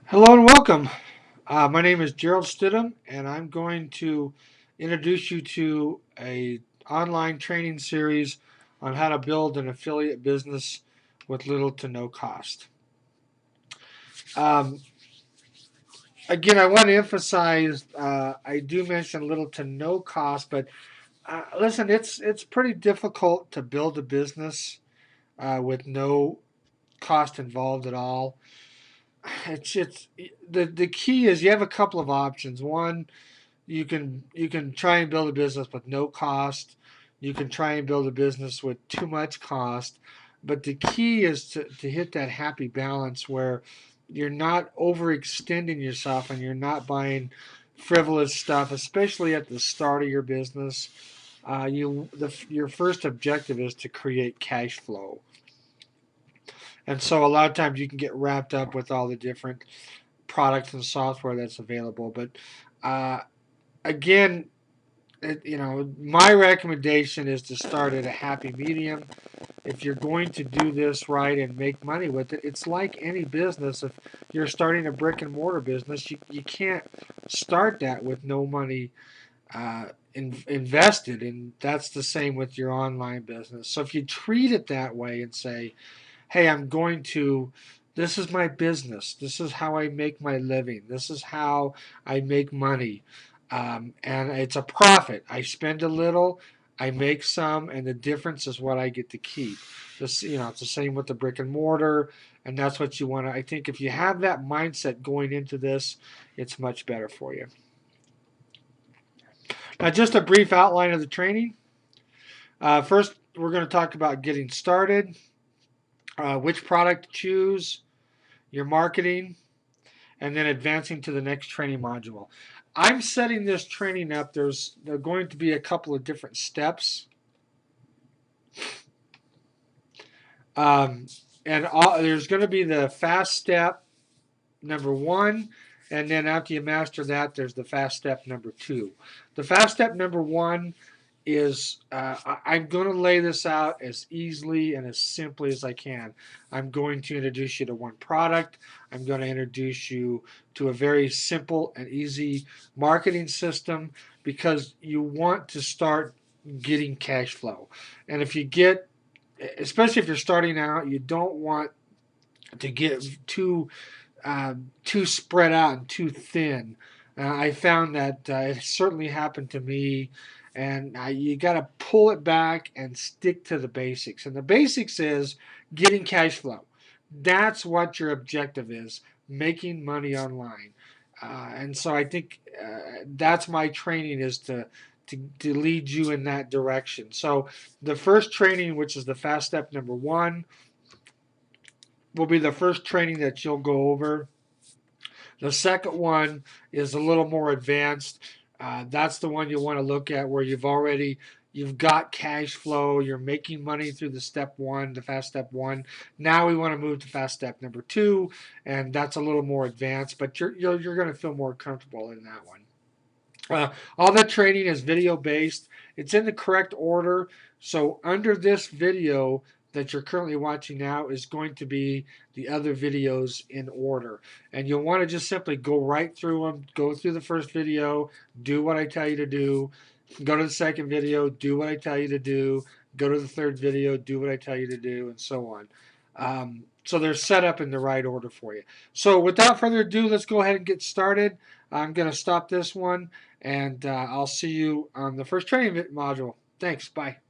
Hello and welcome. My name is Gerald Stidham, and I'm going to introduce you to a online training series on how to build an affiliate business with little to no cost. Um, Again, I want to emphasize I do mention little to no cost, but listen, it's pretty difficult to build a business with no cost involved at all. It's the key is you have a couple of options. One, you can try and build a business with no cost. You can try and build a business with too much cost. But the key is to hit that happy balance where you're not overextending yourself and you're not buying frivolous stuff, especially at the start of your business. Your first objective is to create cash flow, and so a lot of times you can get wrapped up with all the different products and software that's available. But uh, again, my recommendation is to start at a happy medium. If you're going to do this right and make money with it, it's like any business. If you're starting a brick and mortar business, you can't start that with no money invested. And that's the same with your online business. So if you treat it that way and say, hey, this is my business. This is how I make my living. This is how I make money. And it's a profit. I spend a little, I make some, and the difference is what I get to keep. It's the same with the brick and mortar, and that's what you want to. I think if you have that mindset going into this, it's much better for you. Now, just a brief outline of the training. First, we're going to talk about getting started, which product to choose, your marketing, and then advancing to the next training module. I'm setting this training up. There are going to be a couple of different steps. Um, there's going to be the fast step number one, and then after you master that, there's the fast step number two. The fast step number one is I'm going to lay this out as easily and as simply as I can. I'm going to introduce you to one product. I'm going to introduce you to a very simple and easy marketing system because you want to start getting cash flow. And especially if you're starting out, you don't want to get too spread out and too thin. I found that it certainly happened to me, and you got to pull it back and stick to the basics. And the basics is getting cash flow. That's what your objective is: making money online. And so I think that's my training is to lead you in that direction. So the first training, which is the fast step number one, will be the first training that you'll go over. The second one is a little more advanced. That's the one you want to look at where you've got cash flow, you're making money through the fast step one. Now we want to move to fast step number two, and that's a little more advanced, but you're going to feel more comfortable in that one. All the training is video based. It's in the correct order. So under this video that you're currently watching now is going to be the other videos in order. And you'll want to just simply go right through them, go through the first video, do what I tell you to do, go to the second video, do what I tell you to do, go to the third video, do what I tell you to do, and so on. So they're set up in the right order for you. So without further ado, let's go ahead and get started. I'm going to stop this one, and I'll see you on the first training module. Thanks. Bye.